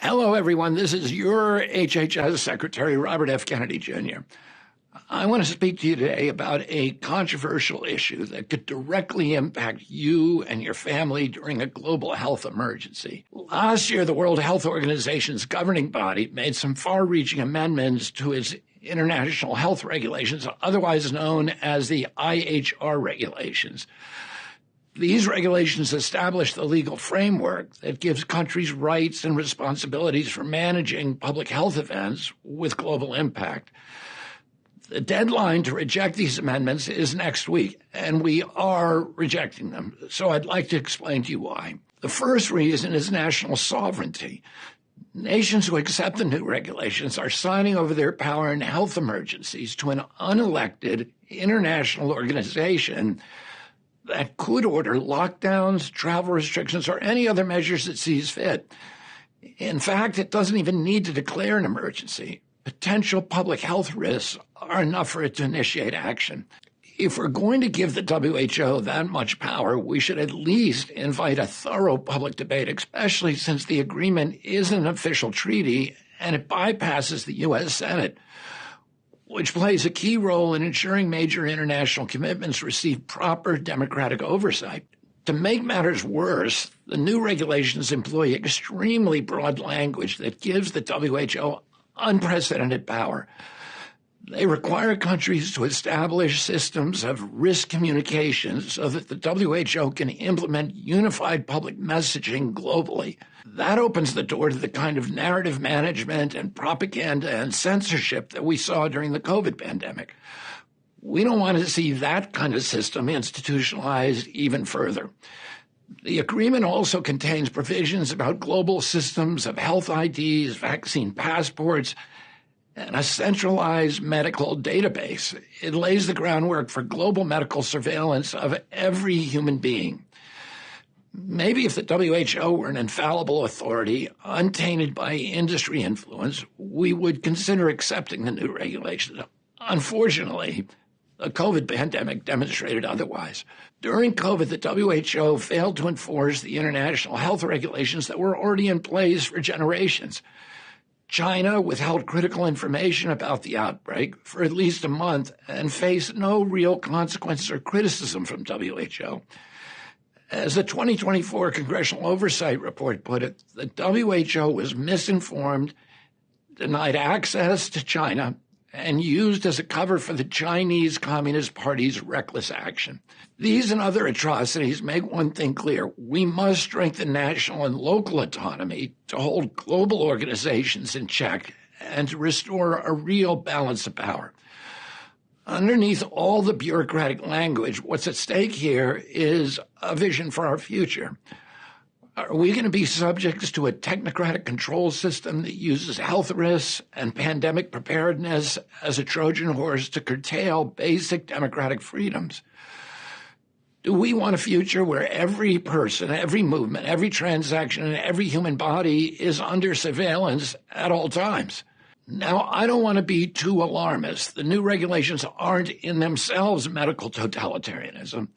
Hello, everyone. This is your HHS Secretary, Robert F. Kennedy, Jr. I want to speak to you today about a controversial issue that could directly impact you and your family during a global health emergency. Last year, the World Health Organization's governing body made some far-reaching amendments to its international health regulations, otherwise known as the IHR regulations. These regulations establish the legal framework that gives countries rights and responsibilities for managing public health events with global impact. The deadline to reject these amendments is next week, and we are rejecting them. So I'd like to explain to you why. The first reason is national sovereignty. Nations who accept the new regulations are signing over their power in health emergencies to an unelected international organization that could order lockdowns, travel restrictions, or any other measures it sees fit. In fact, it doesn't even need to declare an emergency. Potential public health risks are enough for it to initiate action. If we're going to give the WHO that much power, we should at least invite a thorough public debate, especially since the agreement is an official treaty and it bypasses the U.S. Senate, which plays a key role in ensuring major international commitments receive proper democratic oversight. To make matters worse, the new regulations employ extremely broad language that gives the WHO unprecedented power. They require countries to establish systems of risk communication so that the WHO can implement unified public messaging globally. That opens the door to the kind of narrative management and propaganda and censorship that we saw during the COVID pandemic. We don't want to see that kind of system institutionalized even further. The agreement also contains provisions about global systems of health IDs, vaccine passports, and a centralized medical database. It lays the groundwork for global medical surveillance of every human being. Maybe if the WHO were an infallible authority, untainted by industry influence, we would consider accepting the new regulations. Unfortunately, the COVID pandemic demonstrated otherwise. During COVID, the WHO failed to enforce the international health regulations that were already in place for generations. China withheld critical information about the outbreak for at least a month and faced no real consequences or criticism from WHO. As the 2024 Congressional Oversight Report put it, the WHO was misinformed, denied access to China, and used as a cover for the Chinese Communist Party's reckless action. These and other atrocities make one thing clear. We must strengthen national and local autonomy to hold global organizations in check and to restore a real balance of power. Underneath all the bureaucratic language, what's at stake here is a vision for our future. Are we going to be subjects to a technocratic control system that uses health risks and pandemic preparedness as a Trojan horse to curtail basic democratic freedoms? Do we want a future where every person, every movement, every transaction, and every human body is under surveillance at all times? Now, I don't want to be too alarmist. The new regulations aren't in themselves medical totalitarianism.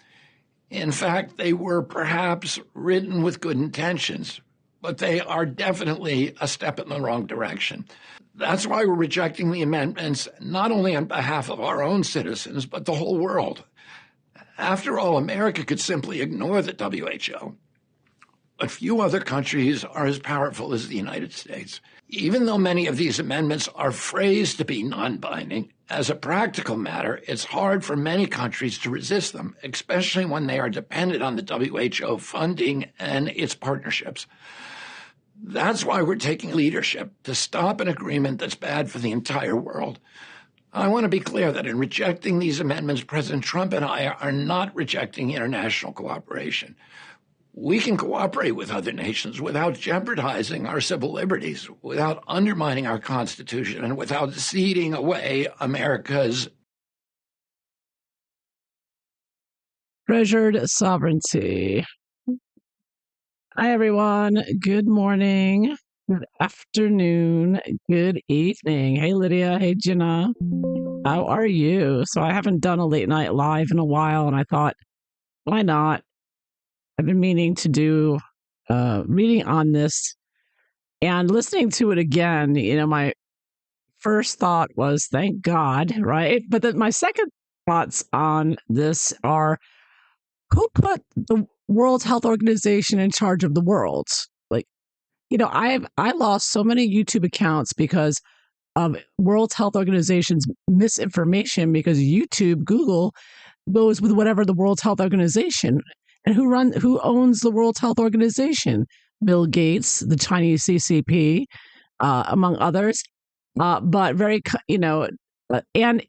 In fact, they were perhaps written with good intentions, but they are definitely a step in the wrong direction. That's why we're rejecting the amendments, not only on behalf of our own citizens, but the whole world. After all, America could simply ignore the WHO, but few other countries are as powerful as the United States. Even though many of these amendments are phrased to be non-binding, as a practical matter, it's hard for many countries to resist them, especially when they are dependent on the WHO funding and its partnerships. That's why we're taking leadership to stop an agreement that's bad for the entire world. I want to be clear that in rejecting these amendments, President Trump and I are not rejecting international cooperation. We can cooperate with other nations without jeopardizing our civil liberties, without undermining our Constitution, and without ceding away America's treasured sovereignty. Hi, everyone. Good morning, good afternoon, good evening. Hey, Lydia. Hey, Jenna. How are you? So I haven't done a late night live in a while, and I thought, why not? I've been meaning to do reading on this And listening to it again, my first thought was, thank God, right? But then my second thoughts on this are, who put the World Health Organization in charge of the world? Like, I lost so many YouTube accounts because of World Health Organization's misinformation, because YouTube, Google goes with whatever the World Health Organization. And who owns the World Health Organization? Bill Gates, the Chinese CCP, among others. But and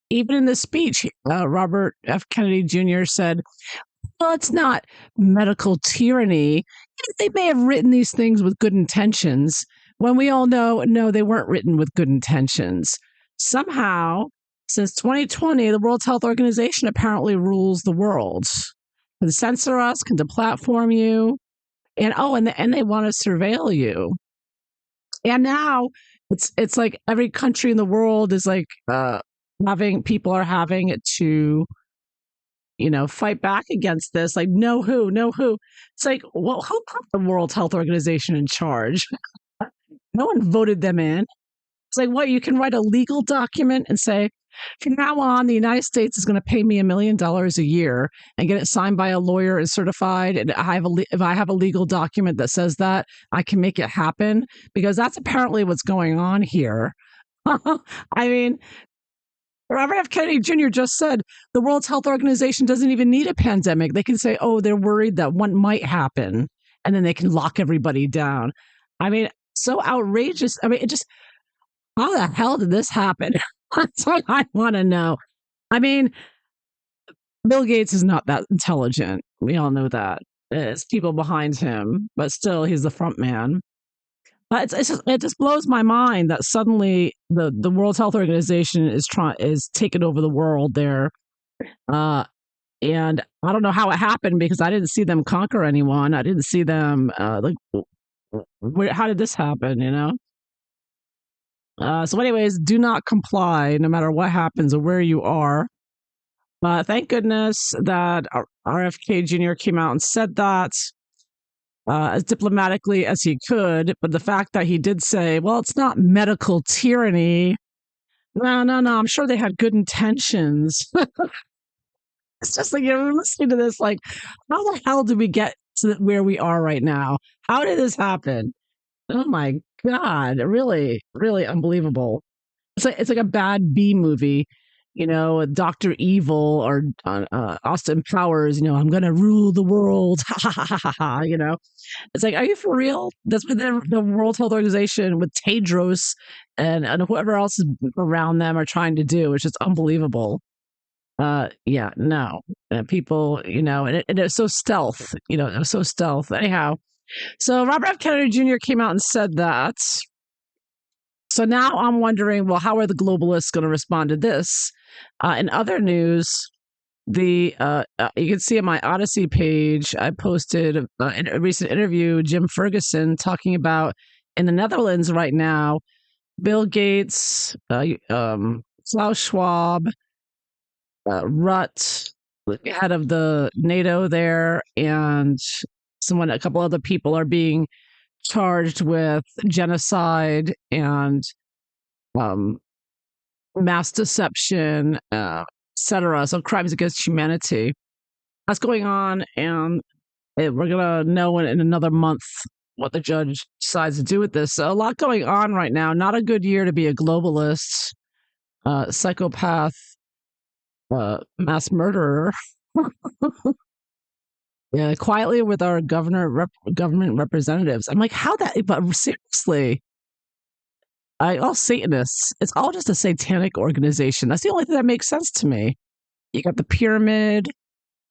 even in the speech, Robert F. Kennedy Jr. said, well, it's not medical tyranny. They may have written these things with good intentions, when we all know, no, they weren't written with good intentions. Somehow, since 2020, the World Health Organization apparently rules the world. Can censor us, can deplatform you, and they want to surveil you. And now it's like every country in the world is like having to fight back against this. Like, no who. It's like, well, who put the World Health Organization in charge? No one voted them in. It's like, what, you can write a legal document and say, from now on, the United States is going to pay me $1 million a year and get it signed by a lawyer and certified. And if I have a legal document that says that, I can make it happen, because that's apparently what's going on here. I mean, Robert F. Kennedy Jr. just said the World Health Organization doesn't even need a pandemic. They can say, oh, they're worried that one might happen, and then they can lock everybody down. I mean, so outrageous. I mean, how the hell did this happen? That's what I want to know. I mean, Bill Gates is not that intelligent. We all know that. It's people behind him, but still, he's the front man. But it just blows my mind that suddenly the World Health Organization is taking over the world there. And I don't know how it happened, because I didn't see them conquer anyone. I didn't see them how did this happen? So, anyways, do not comply, no matter what happens or where you are. Thank goodness that RFK Jr. came out and said that as diplomatically as he could. But the fact that he did say, well, it's not medical tyranny. No. I'm sure they had good intentions. It's just like, you're listening to this, like, how the hell did we get to where we are right now? How did this happen? Oh my God, really, really unbelievable. It's like a bad B movie, Dr. Evil or Austin Powers, I'm going to rule the world. It's like, are you for real? That's what the World Health Organization with Tedros and whoever else is around them are trying to do. It's just unbelievable. Yeah, no. People, and it was so stealth, it was so stealth. Anyhow, so Robert F. Kennedy Jr. came out and said that. So now I'm wondering, well, how are the globalists going to respond to this? In other news, you can see on my Odyssey page, I posted a recent interview, Jim Ferguson, talking about in the Netherlands right now, Bill Gates, Klaus Schwab, Rutt, the head of the NATO there, and a couple other people are being charged with genocide and mass deception, etc. So crimes against humanity. That's going on, and we're gonna know in another month what the judge decides to do with this. So a lot going on right now. Not a good year to be a globalist, psychopath, mass murderer. Yeah, quietly with our government representatives. I'm like, how that? But seriously, all Satanists. It's all just a satanic organization. That's the only thing that makes sense to me. You got the pyramid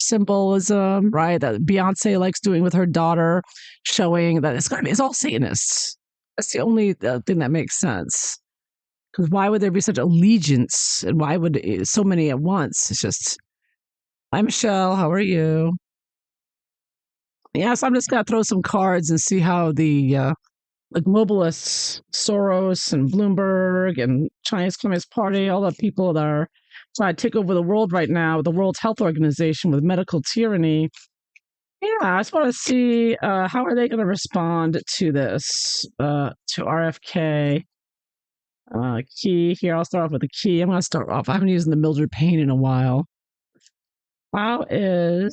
symbolism, right? That Beyonce likes doing with her daughter, showing that it's all Satanists. That's the only thing that makes sense. Because why would there be such allegiance, and why would so many at once? It's just. Hi, Michelle. How are you? Yes, I'm just gonna throw some cards and see how the globalists, Soros and Bloomberg and Chinese Communist Party, all the people that are trying to take over the world right now, the World Health Organization with medical tyranny. Yeah, I just want to see how are they going to respond to this, to RFK. Key here. I'll start off with the key. I'm going to start off. I haven't used the Mildred Payne in a while. How are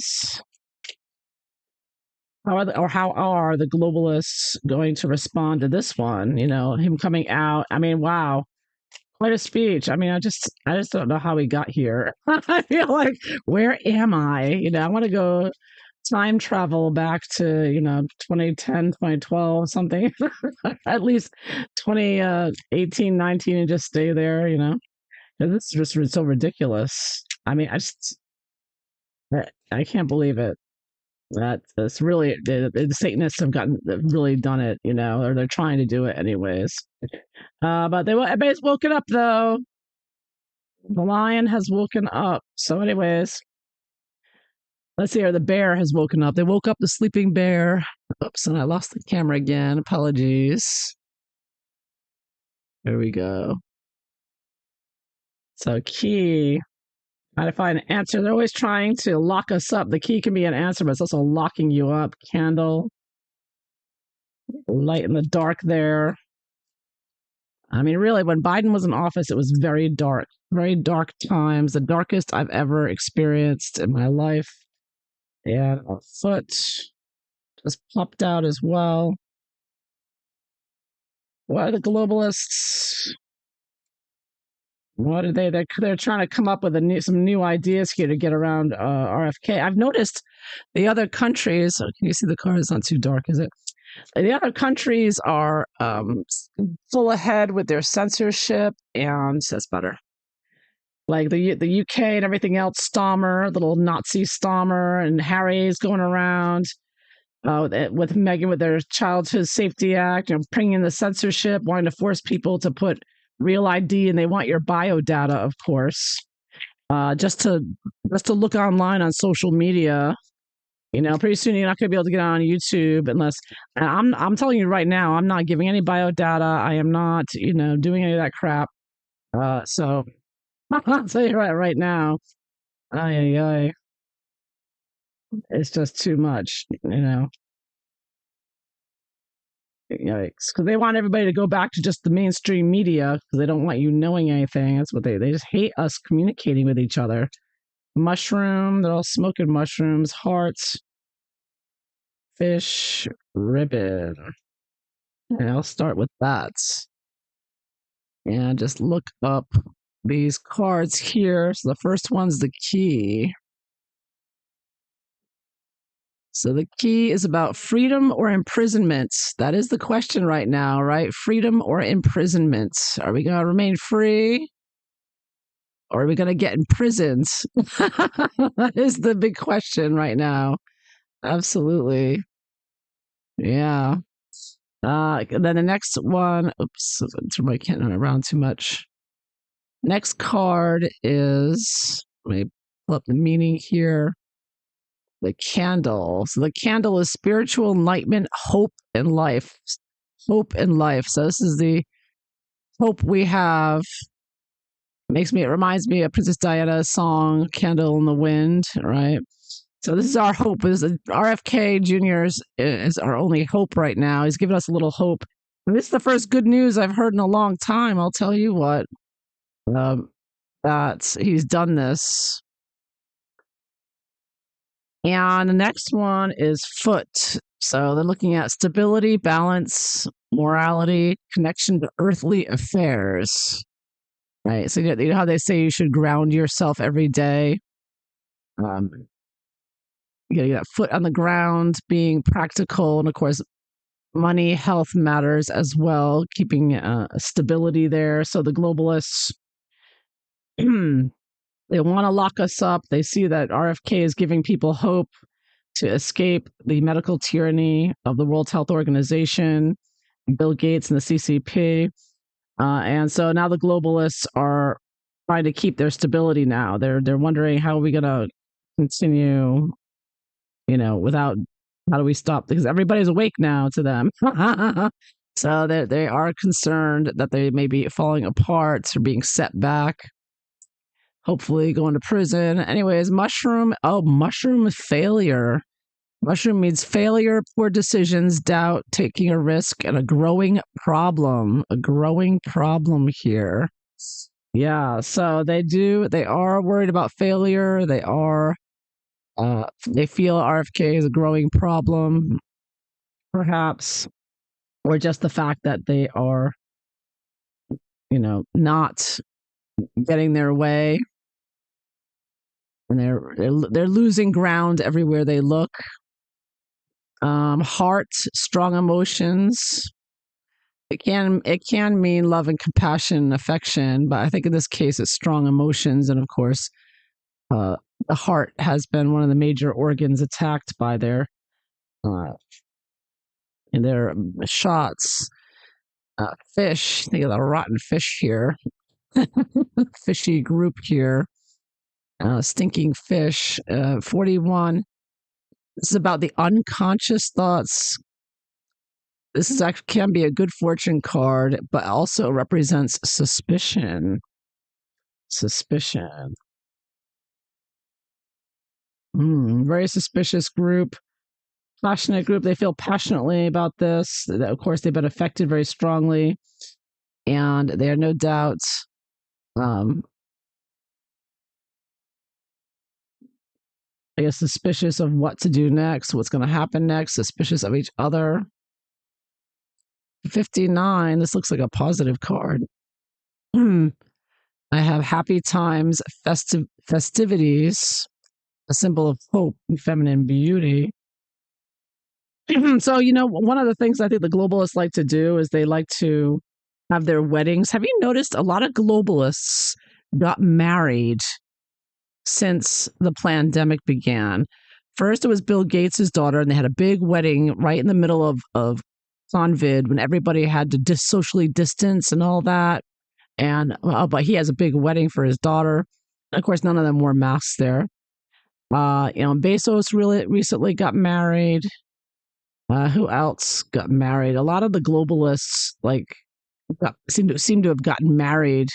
the globalists going to respond to this one? You know, him coming out. I mean, wow, quite a speech. I mean, I just don't know how he got here. I feel like, where am I? You know, I want to go time travel back to 2010, 2012, something. At least 2018, 19, and just stay there. 'Cause this is just so ridiculous. I mean, I can't believe it. That's really the Satanists have really done it, or they're trying to do it anyways. But everybody's woken up though. The lion has woken up. So, anyways, let's see here. The bear has woken up. They woke up the sleeping bear. Oops, and I lost the camera again. Apologies. There we go. So, key. Trying to find an answer. They're always trying to lock us up. The key can be an answer, but it's also locking you up. Candle. Light in the dark there. I mean, really, when Biden was in office, it was very dark times, the darkest I've ever experienced in my life. And a foot just popped out as well. What are the globalists? What are they? They're trying to come up with some new ideas here to get around RFK. I've noticed the other countries. Can you see the car? It's not too dark, is it? The other countries are full ahead with their censorship, and that's better. Like the UK and everything else, Stammer, the little Nazi Stammer, and Harry's going around with Meghan with their Childhood Safety Act, bringing the censorship, wanting to force people to put real ID, and they want your bio data, of course, just to look online on social media. Pretty soon you're not going to be able to get on YouTube unless. And I'm telling you right now, I'm not giving any bio data. I am not, doing any of that crap. So I'll tell you right now, ay, it's just too much, Yikes. Because they want everybody to go back to just the mainstream media because they don't want you knowing anything. That's what they just hate us communicating with each other. Mushroom, they're all smoking mushrooms, hearts, fish, ribbon. And I'll start with that. And just look up these cards here. So the first one's the key. So the key is about freedom or imprisonment. That is the question right now, right? Freedom or imprisonment. Are we going to remain free? Or are we going to get imprisoned? That is the big question right now. Absolutely. Yeah. Then the next one, oops, I can't run around too much. Next card is, let me pull up the meaning here. The candle. So the candle is spiritual enlightenment, hope, and life. Hope and life. So this is the hope we have. It reminds me of Princess Diana's song, Candle in the Wind, right? So this is our hope. RFK Jr. is our only hope right now. He's giving us a little hope. And this is the first good news I've heard in a long time. I'll tell you what, that he's done this. And the next one is foot. So they're looking at stability, balance, morality, connection to earthly affairs. Right. So you know how they say you should ground yourself every day? Getting that foot on the ground, being practical, and of course, money, health matters as well, keeping stability there. So the globalists, they want to lock us up. They see that RFK is giving people hope to escape the medical tyranny of the World Health Organization, Bill Gates, and the CCP. And so now the globalists are trying to keep their stability now. They're wondering, how are we going to continue, without, how do we stop? Because everybody's awake now to them. So they are concerned that they may be falling apart or being set back, hopefully going to prison. Anyways, mushroom failure. Mushroom means failure, poor decisions, doubt, taking a risk, and a growing problem. A growing problem here. Yeah, so they are worried about failure. They feel RFK is a growing problem, perhaps, or just the fact that they are, not getting their way, and they're losing ground everywhere they look. Heart, strong emotions. It can mean love and compassion and affection, but I think in this case it's strong emotions, and of course, uh, the heart has been one of the major organs attacked by uh, their shots. Fish, think of the rotten fish here. Fishy group here. Stinking fish. 41. This is about the unconscious thoughts. This is actually can be a good fortune card, but also represents suspicion. Suspicion. Very suspicious group. Passionate group. They feel passionately about this. Of course, they've been affected very strongly, and they are no doubt I guess suspicious of what to do next, what's going to happen next, suspicious of each other. 59, this looks like a positive card. I have happy times, festivities, a symbol of hope and feminine beauty. So, one of the things I think the globalists like to do is they like to have their weddings. Have you noticed a lot of globalists got married since the pandemic began? First, it was Bill Gates' daughter, and they had a big wedding right in the middle of COVID when everybody had to socially distance and all that. And but he has a big wedding for his daughter. Of course, none of them wore masks there. Bezos really recently got married. Who else got married? A lot of the globalists seem to have gotten married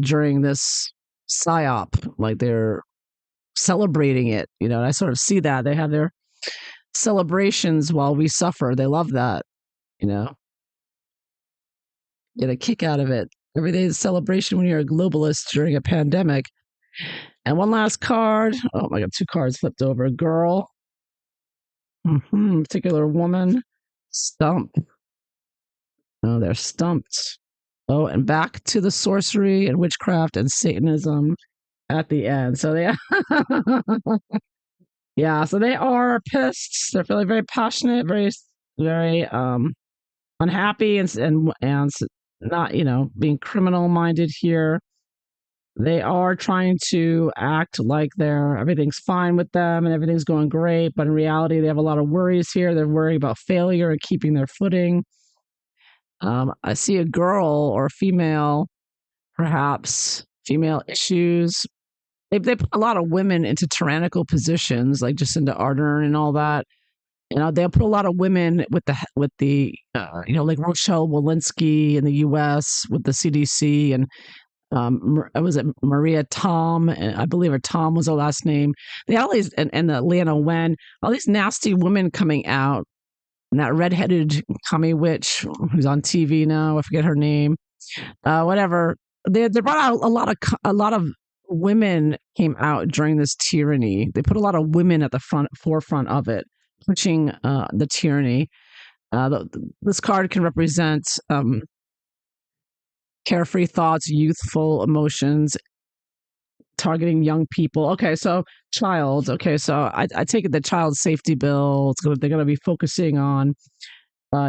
during this psyop. Like they're celebrating it. And I sort of see that they have their celebrations while we suffer. They love that. Get a kick out of it. Every day is a celebration when you're a globalist during a pandemic. And one last card. Oh my God, 2 cards flipped over. Girl. Particular woman. Stump. Oh, they're stumped. Oh, and back to the sorcery and witchcraft and Satanism at the end. So they, yeah, so they are pissed. They're feeling very passionate, very, very unhappy, and not being criminal minded here. They are trying to act like everything's fine with them and everything's going great, but in reality, they have a lot of worries here. They're worried about failure and keeping their footing. I see a girl or a female, perhaps female issues. They put a lot of women into tyrannical positions, like Jacinda Ardern and all that. They'll put a lot of women with the like Rochelle Walensky in the U.S. with the CDC, and was it Maria Tom? I believe her Tom was her last name. They had all these, and the Leana Wen, all these nasty women coming out. And that redheaded commie witch who's on TV now, I forget her name. Whatever. They brought out a lot of women came out during this tyranny. They put a lot of women at the forefront of it, pushing the tyranny. This card can represent carefree thoughts, youthful emotions, targeting young people. Okay, so child. Okay, so I take it the child safety bill. They're going to be focusing on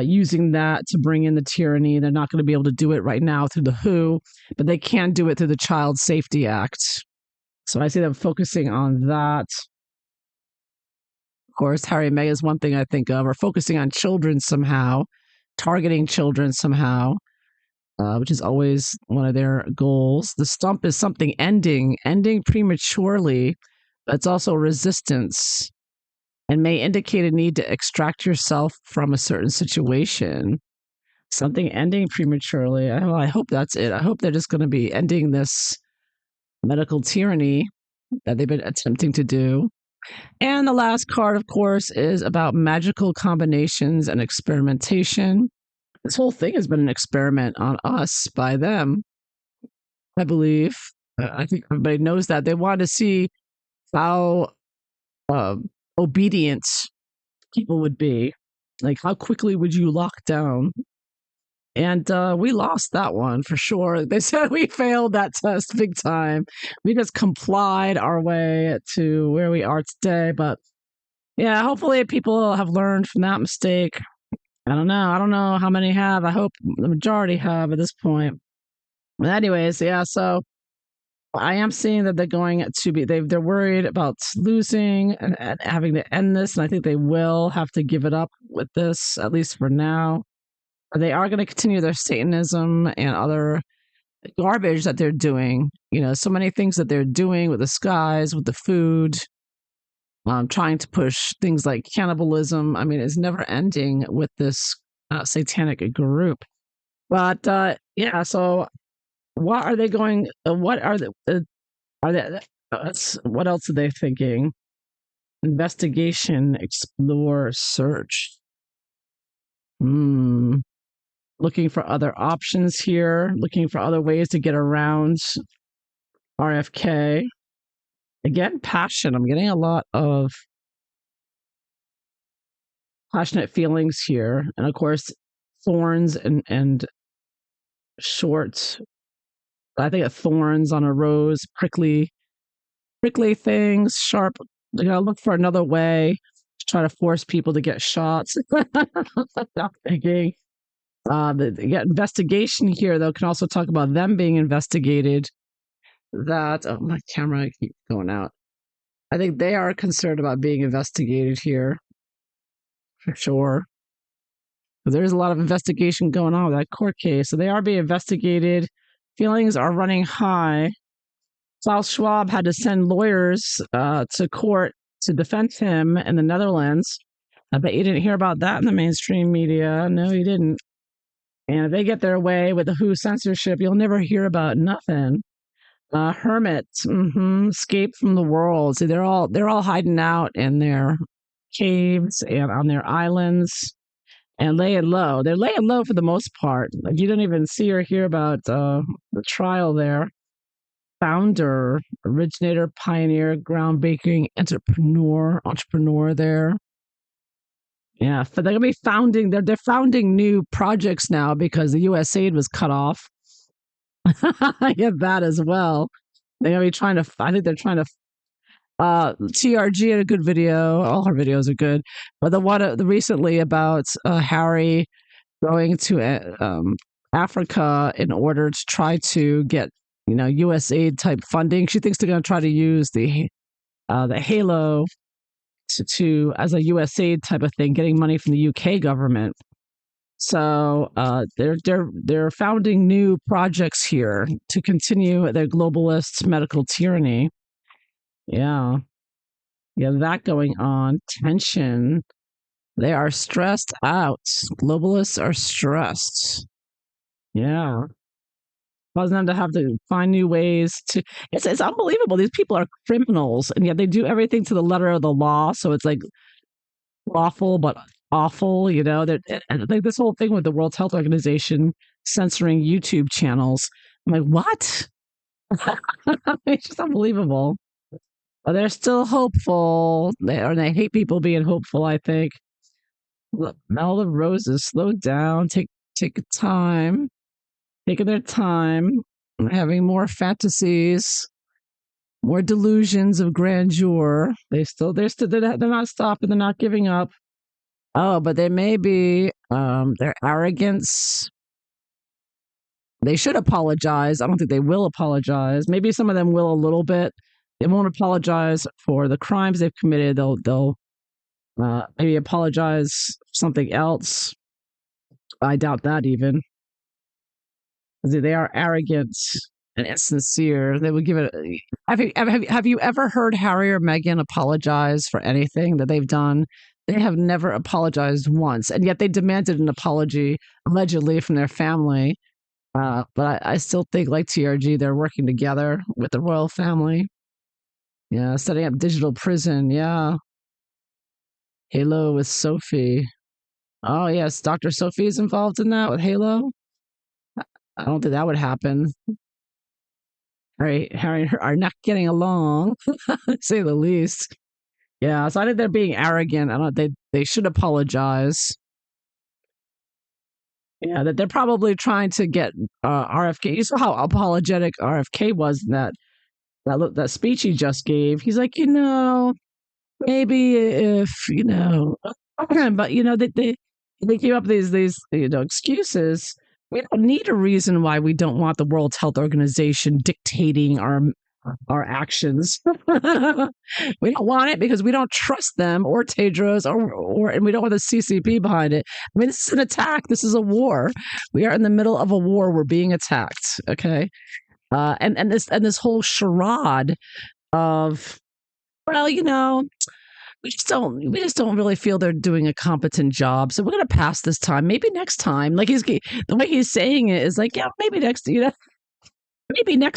using that to bring in the tyranny. They're not going to be able to do it right now through the WHO, but they can do it through the Child Safety Act. So I see them focusing on that. Of course, Harry and Meghan is one thing I think of, or focusing on children somehow, targeting children somehow. Which is always one of their goals. The stump is something ending prematurely. That's also resistance and may indicate a need to extract yourself from a certain situation. Something ending prematurely. I hope that's it. I hope they're just going to be ending this medical tyranny that they've been attempting to do. And the last card, of course, is about magical combinations and experimentation. This whole thing has been an experiment on us by them, I believe. I think everybody knows that. They wanted to see how uh, obedient people would be. Like, how quickly would you lock down? And we lost that one for sure. They said we failed that test big time. We just complied our way to where we are today. But yeah, hopefully people have learned from that mistake. I don't know. I don't know how many have. I hope the majority have at this point. But anyways, yeah. So I am seeing that they're going to be. They're worried about losing and having to end this, and I think they will have to give it up with this, at least for now. They are going to continue their Satanism and other garbage that they're doing. You know, so many things that they're doing with the skies, with the food, trying to push things like cannibalism. I mean, it's never ending with this satanic group. But yeah, so what are they going? What are they? What else are they thinking? Investigation, explore, search. Looking for other options here, looking for other ways to get around RFK. Again, passion. I'm getting a lot of passionate feelings here. And of course, thorns and short. I think of thorns on a rose, prickly things, sharp. You gotta look for another way to try to force people to get shots. I'm thinking. The investigation here, though, can also talk about them being investigated. That my camera keeps going out. I think they are concerned about being investigated here for sure. There's a lot of investigation going on with that court case, so they are being investigated. Feelings are running high. Klaus Schwab had to send lawyers to court to defend him in the Netherlands. I bet you didn't hear about that in the mainstream media. No, you didn't. And if they get their way with the WHO censorship, you'll never hear about nothing. Hermits, escape from the world. See, they're all hiding out in their caves and on their islands and laying low. They're laying low for the most part. Like, you don't even see or hear about the trial there. Founder, originator, pioneer, groundbreaking entrepreneur there. Yeah, but they're gonna be founding. They're founding new projects now because the U.S. aid was cut off. I get that as well. They're gonna be trying to. I think they're trying to. TRG had a good video. All her videos are good, but the one recently about Harry going to Africa in order to try to get U.S. aid type funding. She thinks they're going to try to use the Halo to as a U.S. aid type of thing, getting money from the UK government. So they're founding new projects here to continue their globalist medical tyranny. Yeah, that going on. Tension. They are stressed out. Globalists are stressed. Yeah, causing them to have to find new ways to. It's unbelievable. These people are criminals, and yet they do everything to the letter of the law. So it's like lawful but awful. Like this whole thing with the World Health Organization censoring YouTube channels. I'm like, what? It's just unbelievable. But they're still hopeful. They hate people being hopeful, I think. Look, smell the roses. Slow down. Take time. Taking their time. Having more fantasies. More delusions of grandeur. They're not stopping. They're not giving up. Oh, but they may be their arrogance. They should apologize. I don't think they will apologize. Maybe some of them will a little bit. They won't apologize for the crimes they've committed. They'll maybe apologize for something else. I doubt that even. They are arrogant and insincere. They would give it. Have you ever heard Harry or Meghan apologize for anything that they've done? They have never apologized once, and yet they demanded an apology, allegedly, from their family. But I still think, like TRG, they're working together with the royal family. Yeah, setting up digital prison. Yeah. Halo with Sophie. Oh, yes. Dr. Sophie is involved in that with Halo. I don't think that would happen. Harry and her are not getting along, to say the least. Yeah, so I think they're being arrogant. I don't. They should apologize. Yeah, that they're probably trying to get RFK. You saw how apologetic RFK was in that speech he just gave. He's like, maybe if but they came up with these excuses. We don't need a reason why we don't want the World Health Organization dictating our actions. We don't want it because we don't trust them or Tedros and we don't want the CCP behind it. I mean, this is an attack. This is a war. We are in the middle of a war. We're being attacked. Okay. And this whole charade of, well, we just don't really feel they're doing a competent job. So we're gonna pass this time. Maybe next time. Like the way he's saying it is like, yeah, maybe next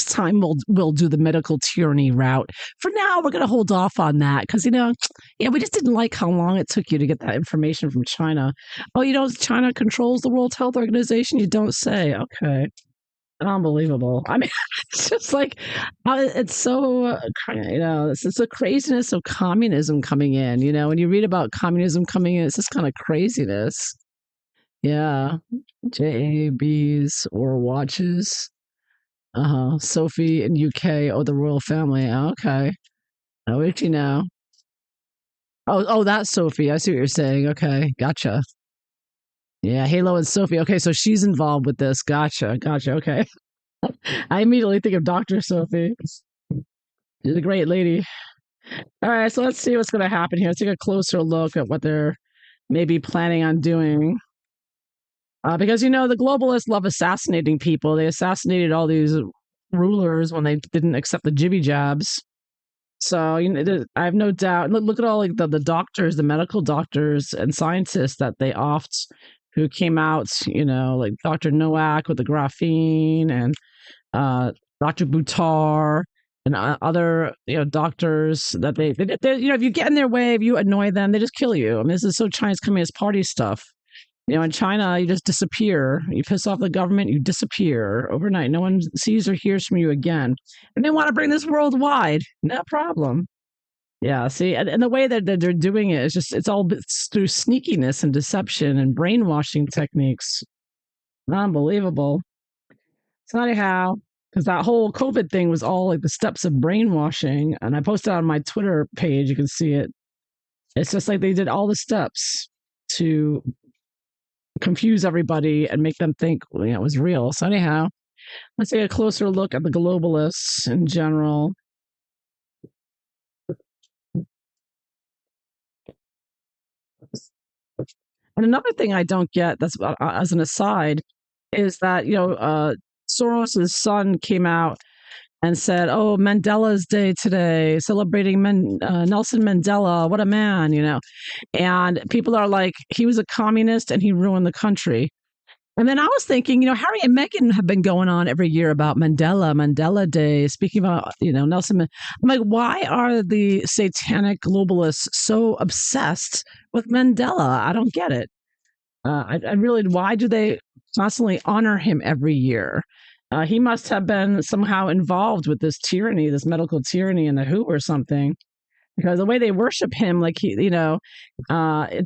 time we'll do the medical tyranny route. For now, we're gonna hold off on that because yeah, we just didn't like how long it took you to get that information from China. Oh, China controls the World Health Organization. You don't say. Okay. Unbelievable. I mean, it's just like it's so it's the craziness of communism coming in. When you read about communism coming in, it's just kind of craziness. Yeah, JABs or watches. Sophie in UK. Oh, the royal family. Okay. Oh, what did you know? Oh, that's Sophie. I see what you're saying. Okay, gotcha. Yeah, Halo and Sophie. Okay, so she's involved with this. Gotcha. Okay. I immediately think of Dr. Sophie. She's a great lady. All right, so let's see what's going to happen here. Let's take a closer look at what they're maybe planning on doing. Because, the globalists love assassinating people. They assassinated all these rulers when they didn't accept the jibby jabs. So, I have no doubt. Look at all like the doctors, the medical doctors and scientists that they oft who came out, like Dr. Nowak with the graphene and Dr. Buttar and other doctors that they if you get in their way, if you annoy them, they just kill you. I mean, this is so Chinese Communist Party stuff. In China, you just disappear. You piss off the government, you disappear overnight. No one sees or hears from you again. And they want to bring this worldwide. No problem. Yeah, see, and the way that they're doing it is it's all through sneakiness and deception and brainwashing techniques. Unbelievable. So anyhow, because that whole COVID thing was all like the steps of brainwashing, and I posted on my Twitter page. You can see it. It's just like they did all the steps to confuse everybody and make them think it was real. So anyhow, let's take a closer look at the globalists in general. And another thing I don't get, that's as an aside, is that Soros's son came out and said, "Oh, Mandela's Day today, celebrating Nelson Mandela. What a man!" And people are like, he was a communist and he ruined the country. And then I was thinking, Harry and Meghan have been going on every year about Mandela Day, speaking about, Nelson. I'm like, why are the satanic globalists so obsessed with Mandela? I don't get it. I really, why do they constantly honor him every year? He must have been somehow involved with this tyranny, this medical tyranny in the WHO or something, because the way they worship him, like it's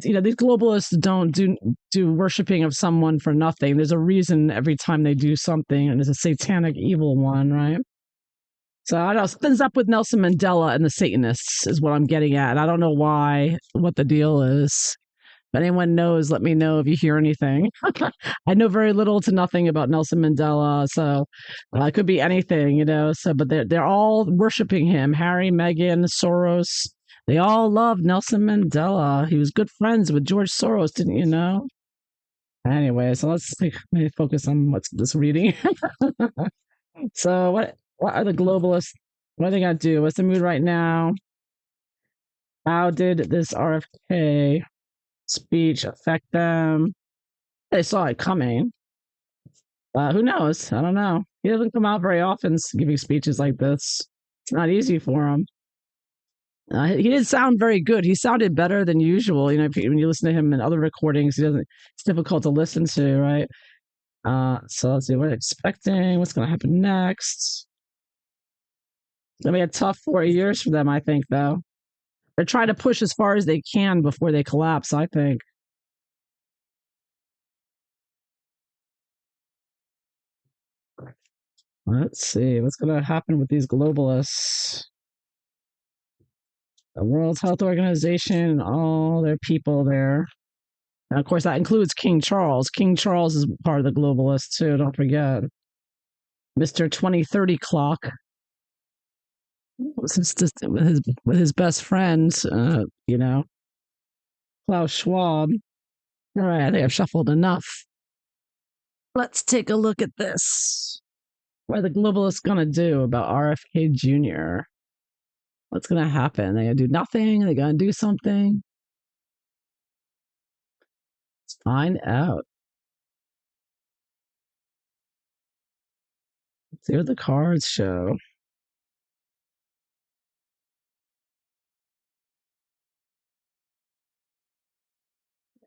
these globalists don't do worshiping of someone for nothing. There's a reason every time they do something, and there's a satanic evil one, right? So I don't know, something's up with Nelson Mandela and the Satanists is what I'm getting at. I don't know what the deal is. If anyone knows, let me know if you hear anything. I know very little to nothing about Nelson Mandela, so it could be anything, So, but they're all worshiping him. Harry, Meghan, Soros, they all love Nelson Mandela. He was good friends with George Soros, didn't you know? Anyway, so maybe focus on what's this reading. So, what are the globalists? What are they gonna do? What's the mood right now? How did this RFK speech affect them? They saw it coming. Who knows? I don't know. He doesn't come out very often giving speeches like this. It's not easy for him. He didn't sound very good. He sounded better than usual. When you listen to him in other recordings, he doesn't. It's difficult to listen to, right? So let's see what we're expecting. What's going to happen next? It's going to be a tough 4 years for them, I think, though. They're trying to push as far as they can before they collapse, I think. Let's see what's going to happen with these globalists. The World Health Organization and all their people there. And of course, that includes King Charles. King Charles is part of the globalists, too. Don't forget. Mr. 2030 clock was with his best friends, Klaus Schwab. All right, I think I've shuffled enough. Let's take a look at this. What are the globalists going to do about RFK Jr.? What's going to happen? They going to do nothing? Are they going to do something? Let's find out. Let's see what the cards show.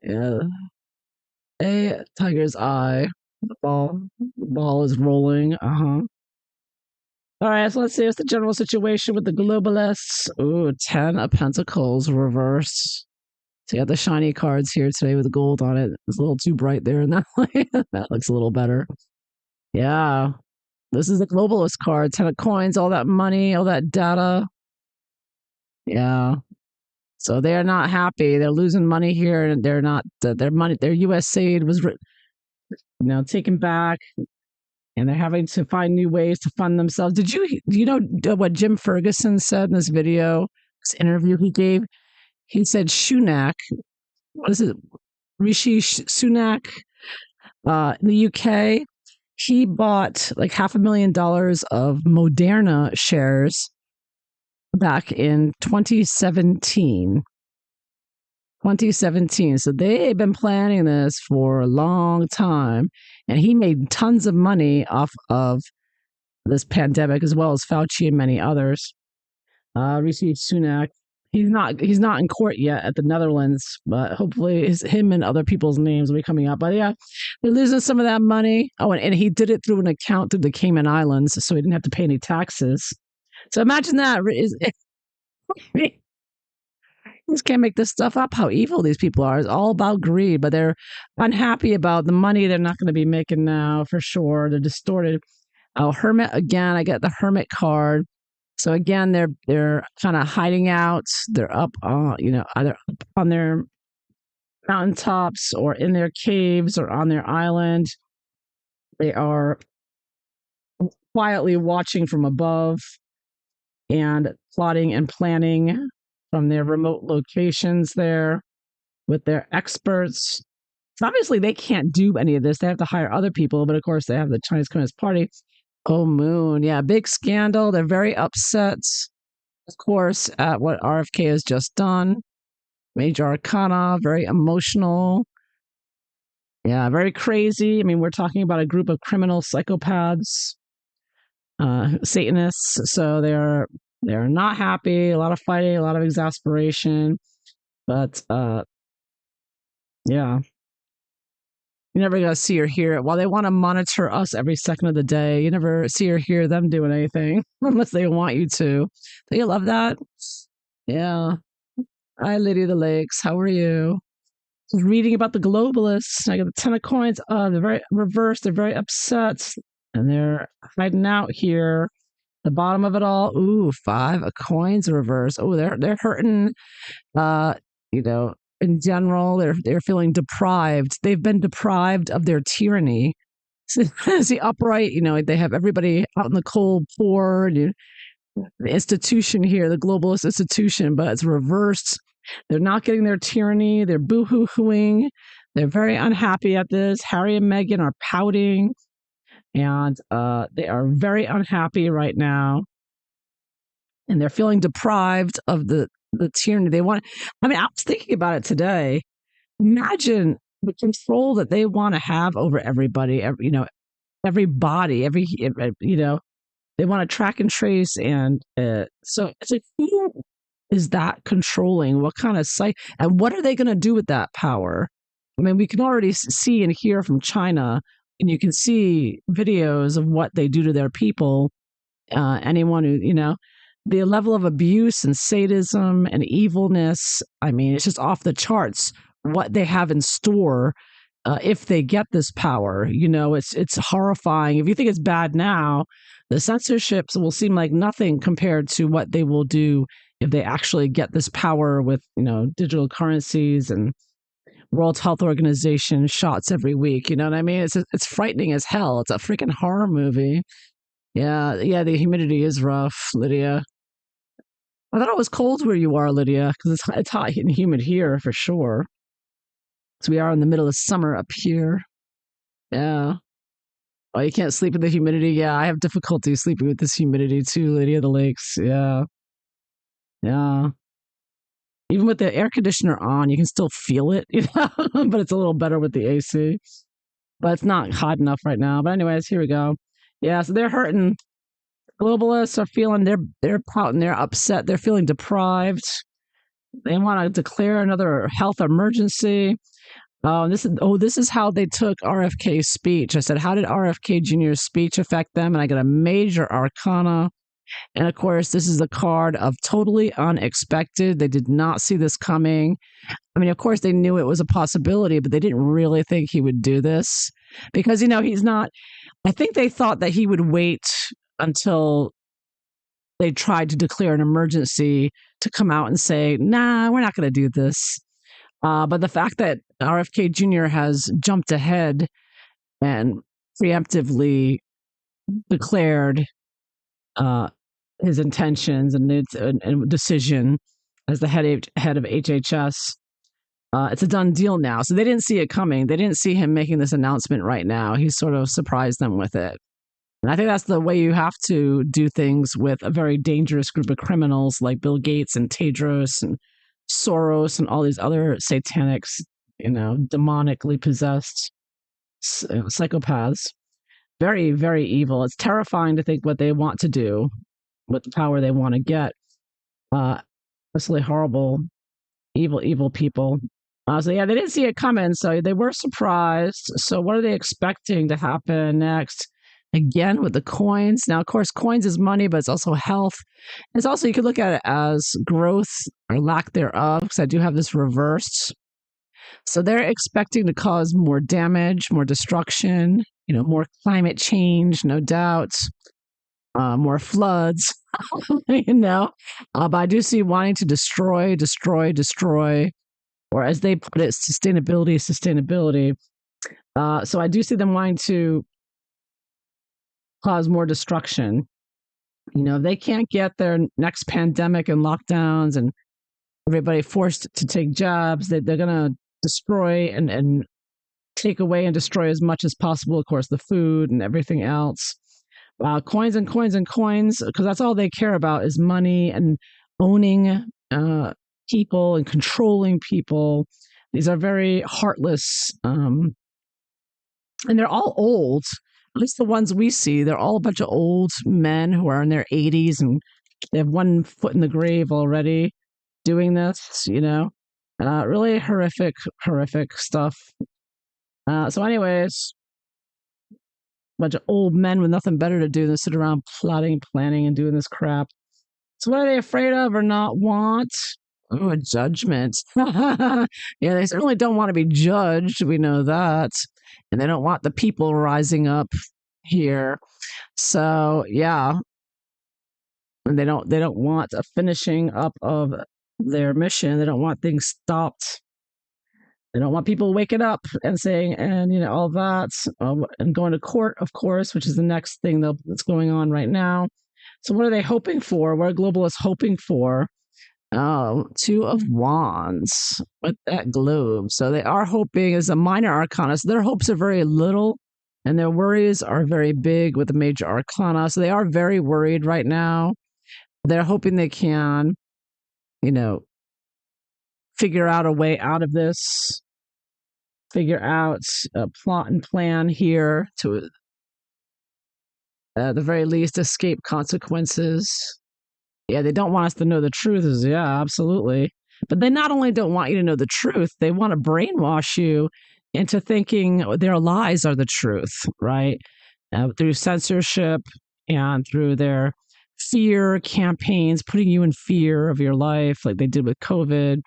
Yeah. A tiger's eye. The ball is rolling. Uh-huh. All right, so let's see what's the general situation with the globalists. Ooh, 10 of Pentacles reversed. So you got the shiny cards here today with the gold on it. It's a little too bright there in that way. That looks a little better. Yeah. This is the globalist card. 10 of coins, all that money, all that data. Yeah. So they're not happy. They're losing money here, and they're not. Their money, their U.S. aid was, taken back, and they're having to find new ways to fund themselves. Do you know what Jim Ferguson said in this video, this interview he gave? He said Sunak, what is it, Rishi Sunak, in the UK, he bought like $500,000 of Moderna shares back in 2017. 2017. So they've been planning this for a long time, and he made tons of money off of this pandemic, as well as Fauci and many others. Rishi Sunak, he's not in court yet at the Netherlands, but hopefully him and other people's names will be coming up. But yeah, they're losing some of that money. Oh, and he did it through an account through the Cayman Islands, so he didn't have to pay any taxes. So imagine that. You just can't make this stuff up, how evil these people are. It's all about greed, but they're unhappy about the money they're not going to be making now, for sure. They're distorted. Oh, Hermit again. I get the Hermit card. So again, they're kind of hiding out. They're up, either up on their mountaintops or in their caves or on their island. They are quietly watching from above and plotting and planning from their remote locations there with their experts. So obviously, they can't do any of this. They have to hire other people, but of course, they have the Chinese Communist Party. Oh, Moon. Yeah, big scandal. They're very upset, of course, at what RFK has just done. Major Arcana, very emotional. Yeah, very crazy. I mean, we're talking about a group of criminal psychopaths, Satanists. So they're not happy. A lot of fighting, a lot of exasperation. But yeah, you never gonna see or hear it. While they want to monitor us every second of the day, you never see or hear them doing anything unless they want you to. Do you love that? Yeah. Hi, Lady of the Lakes. How are you? Reading about the globalists. I got the 10 of coins. They're very reversed. They're very upset. And they're hiding out here. The bottom of it all. Ooh, 5 of coins reverse. Oh, they're hurting. In general, they're feeling deprived. They've been deprived of their tyranny. See, upright, they have everybody out in the cold, poor, the institution here, the globalist institution, but it's reversed. They're not getting their tyranny. They're boo-hoo-hooing. They're very unhappy at this. Harry and Meghan are pouting, and they are very unhappy right now. And they're feeling deprived of the tyranny they want. I mean, I was thinking about it today. Imagine the control that they want to have over everybody, everybody, they want to track and trace. And so it's like, is that controlling? What kind of and what are they going to do with that power? I mean, we can already see and hear from China, and you can see videos of what they do to their people. Anyone who, the level of abuse and sadism and evilness, I mean, it's just off the charts what they have in store if they get this power. It's horrifying. If you think it's bad now, the censorships will seem like nothing compared to what they will do if they actually get this power with, digital currencies and World Health Organization shots every week. You know what I mean? It's frightening as hell. It's a freaking horror movie. Yeah, the humidity is rough, Lydia. I thought it was cold where you are, Lydia, because it's hot and humid here for sure. So we are in the middle of summer up here. Yeah. Oh, you can't sleep with the humidity? Yeah, I have difficulty sleeping with this humidity too, Lydia, the lakes. Yeah. Yeah. Even with the air conditioner on, you can still feel it, but it's a little better with the AC. But it's not hot enough right now. But anyways, here we go. Yeah, so they're hurting. Globalists are feeling they're pouting, they're upset, they're feeling deprived. They want to declare another health emergency. This is how they took RFK's speech. I said, how did RFK Jr.'s speech affect them? And I got a major arcana. And of course, this is the card of totally unexpected. They did not see this coming. I mean, of course, they knew it was a possibility, but they didn't really think he would do this because, he's not. I think they thought that he would wait until they tried to declare an emergency to come out and say, nah, we're not going to do this. But the fact that RFK Jr. has jumped ahead and preemptively declared his intentions and decision as the head of HHS, it's a done deal now. So they didn't see it coming. They didn't see him making this announcement right now. He sort of surprised them with it. And I think that's the way you have to do things with a very dangerous group of criminals like Bill Gates and Tedros and Soros and all these other satanics, demonically possessed psychopaths. Very, very evil. It's terrifying to think what they want to do with the power they want to get. Absolutely horrible, evil people. So yeah, they didn't see it coming, so they were surprised. So what are they expecting to happen next? Again with the coins. Now, of course, coins is money, but it's also health. It's also, you could look at it as growth or lack thereof, because I do have this reversed. So they're expecting to cause more damage, more destruction, more climate change, no doubt, more floods, But I do see wanting to destroy, or as they put it, sustainability. So I do see them wanting to cause more destruction. They can't get their next pandemic and lockdowns and everybody forced to take jobs. They're going to destroy and take away and destroy as much as possible, of course, the food and everything else. Coins and coins and coins, because that's all they care about is money and owning people and controlling people. These are very heartless, and they're all old. At least the ones we see, they're all a bunch of old men who are in their 80s and they have one foot in the grave already doing this, really horrific stuff. So anyways, a bunch of old men with nothing better to do than sit around plotting, planning, and doing this crap. So what are they afraid of or not want? Oh, a judgment. Yeah, they certainly don't want to be judged. We know that. And they don't want the people rising up here. So yeah. And they don't want a finishing up of their mission. They don't want things stopped. They don't want people waking up and saying, and all that, and going to court, of course, which is the next thing that's going on right now. So what are they hoping for? What are globalists hoping for? Two of Wands with that globe. So they are hoping as a minor arcana. So their hopes are very little and their worries are very big with the major arcana. So they are very worried right now. They're hoping they can, figure out a way out of this, figure out a plot and plan here to, at the very least, escape consequences. Yeah, they don't want us to know the truth. Yeah, absolutely. But they not only don't want you to know the truth, they want to brainwash you into thinking their lies are the truth, right? Through censorship and through their fear campaigns, putting you in fear of your life, like they did with COVID.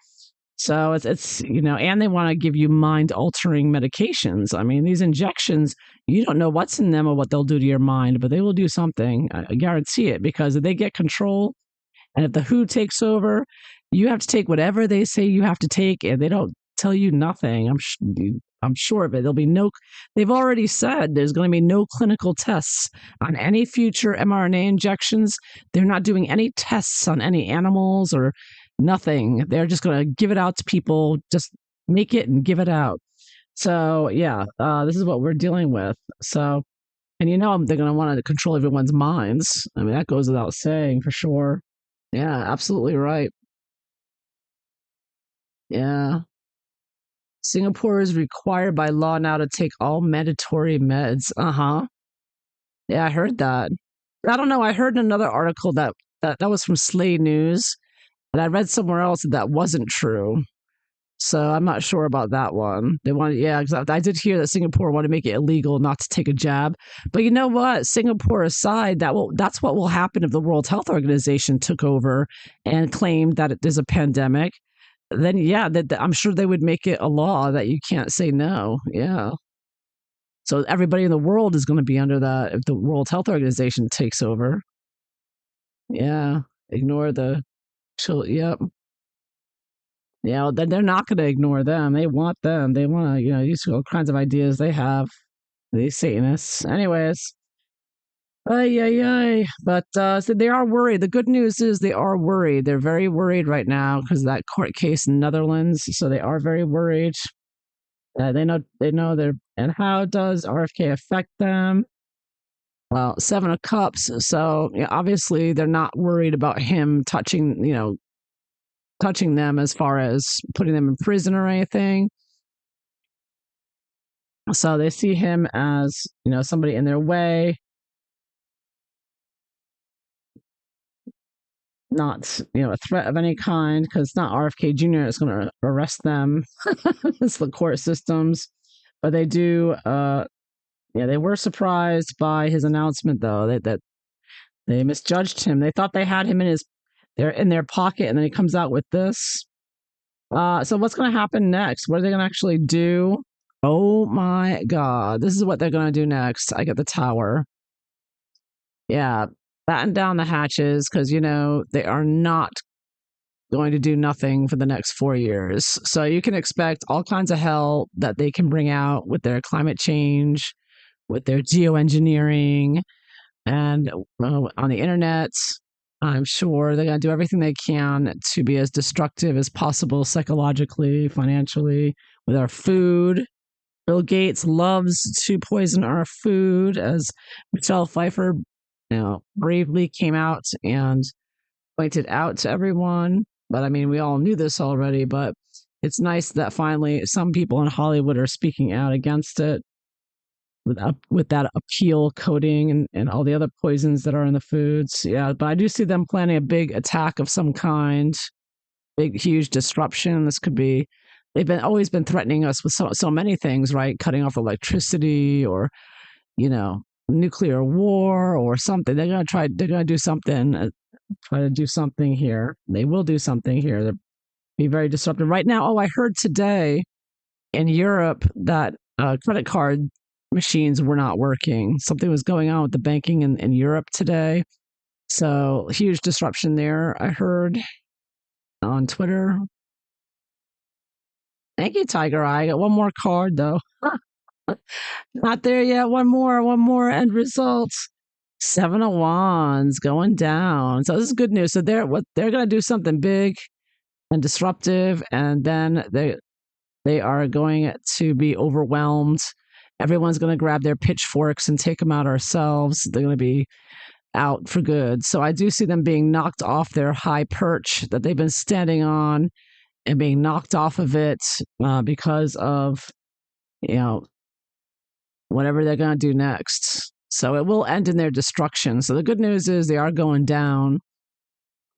So it's and they want to give you mind altering medications. I mean, these injections, you don't know what's in them or what they'll do to your mind, but they will do something. I guarantee it, because if they get control, and if the WHO takes over, you have to take whatever they say you have to take, and they don't tell you nothing. I'm sure of it. There'll be no. They've already said there's going to be no clinical tests on any future mRNA injections. They're not doing any tests on any animals or nothing. They're just going to give it out to people. Just make it and give it out. So yeah, this is what we're dealing with. So, and they're going to want to control everyone's minds. I mean, that goes without saying for sure. Yeah, absolutely right. Yeah. Singapore is required by law now to take all mandatory meds. Uh-huh. Yeah, I heard that. I don't know. I heard in another article that was from Slate News, and I read somewhere else that wasn't true. So I'm not sure about that one. They wanted, yeah, because I did hear that Singapore wanted to make it illegal not to take a jab. But you know what? Singapore aside, that's what will happen if the World Health Organization took over and claimed that there's a pandemic. Then yeah, that I'm sure they would make it a law that you can't say no. Yeah. So everybody in the world is going to be under that if the World Health Organization takes over. Yeah. Ignore the chill. Yep. Yeah, well, then they're not going to ignore them. They want them. They want to, use all kinds of ideas they have. These Satanists. Anyways, ay, ay, ay. But so they are worried. The good news is they are worried. They're very worried right now because of that court case in Netherlands. So they are very worried. They know they're, and how does RFK affect them? Well, Seven of Cups. So obviously they're not worried about him touching them as far as putting them in prison or anything. So they see him as, somebody in their way, not, a threat of any kind, because it's not RFK Jr. that's going to arrest them. It's the court systems. But they do, they were surprised by his announcement, though, that they misjudged him. They thought they had him they're in their pocket, and then he comes out with this. So what's going to happen next? What are they going to actually do? Oh my God. This is what they're going to do next. I get the tower. Yeah. Batten down the hatches because, they are not going to do nothing for the next 4 years. So you can expect all kinds of hell that they can bring out with their climate change, with their geoengineering, and on the internet. I'm sure they're going to do everything they can to be as destructive as possible psychologically, financially, with our food. Bill Gates loves to poison our food, as Michelle Pfeiffer, bravely came out and pointed out to everyone. But I mean, we all knew this already, but it's nice that finally some people in Hollywood are speaking out against it with that appeal coating and all the other poisons that are in the foods. Yeah, but I do see them planning a big attack of some kind, big, huge disruption. This could be, they've always been threatening us with so many things, right? Cutting off electricity or, nuclear war or something. They're going to do something, try to do something here. They will do something here. They'll be very disruptive. Right now, I heard today in Europe that credit card machines were not working. Something was going on with the banking in Europe today. So huge disruption there, I heard on Twitter. Thank you, Tiger Eye. I got one more card though. Not there yet. One more end results. Seven of Wands going down. So this is good news. So they're gonna do something big and disruptive, and then they are going to be overwhelmed. Everyone's going to grab their pitchforks and take them out ourselves. They're going to be out for good. So I do see them being knocked off their high perch that they've been standing on and being knocked off of it because of, whatever they're going to do next. So it will end in their destruction. So the good news is they are going down.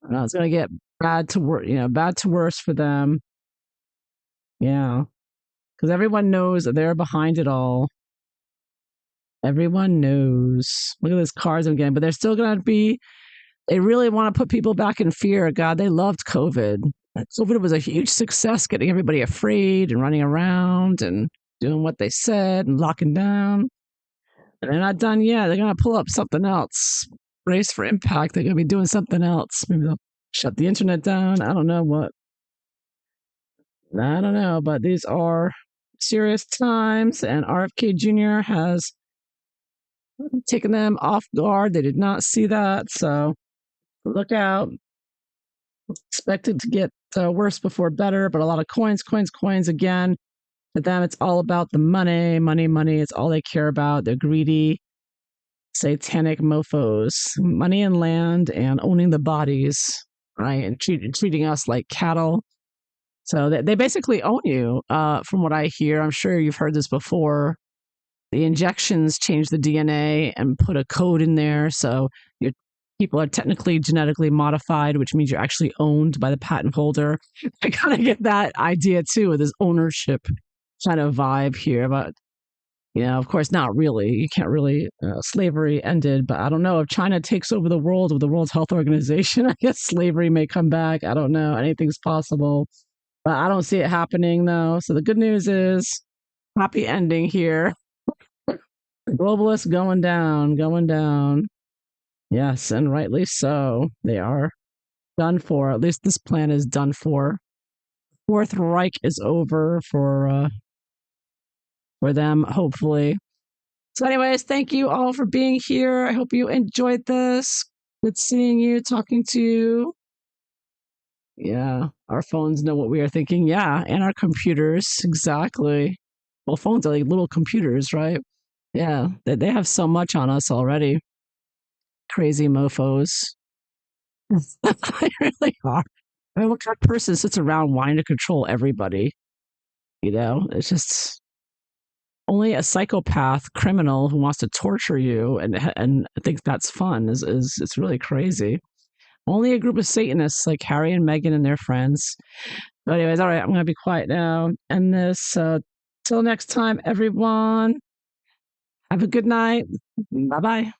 It's going to get bad to worse, bad to worse for them. Yeah, because everyone knows that they're behind it all. Everyone knows. Look at this cards again, but they're still going to be. They really want to put people back in fear. God, they loved COVID. COVID was a huge success, getting everybody afraid and running around and doing what they said and locking down. And they're not done yet. They're going to pull up something else. Brace for impact. They're going to be doing something else. Maybe they'll shut the internet down. I don't know what. I don't know, but these are serious times, and RFK Jr. has taken them off guard. They did not see that, so look out. Expect it to get worse before better, but a lot of coins again. To them, it's all about the money, money, money. It's all they care about. They're greedy, satanic mofos. Money and land and owning the bodies, right? And treating us like cattle. So they basically own you, from what I hear. I'm sure you've heard this before. The injections change the DNA and put a code in there. So your people are technically genetically modified, which means you're actually owned by the patent holder. I kind of get that idea too, with this ownership kind of vibe here. But, of course, not really. You can't really, slavery ended. But I don't know if China takes over the world with the World Health Organization. I guess slavery may come back. I don't know. Anything's possible. But I don't see it happening, though. So the good news is happy ending here. Globalists going down, going down. Yes, and rightly so. They are done for. At least this plan is done for. Fourth Reich is over for them, hopefully. So, anyways, thank you all for being here. I hope you enjoyed this. Good seeing you, talking to you. Yeah, our phones know what we are thinking. Yeah, and our computers. Exactly. Well, phones are like little computers, right? Yeah, they have so much on us already. Crazy mofos. They really are. I mean, what kind of person sits around wanting to control everybody? It's just only a psychopath criminal who wants to torture you and thinks that's fun is it's really crazy. Only a group of Satanists like Harry and Meghan and their friends. But anyways, all right, I'm gonna be quiet now. End this. Till next time, everyone. Have a good night. Bye bye.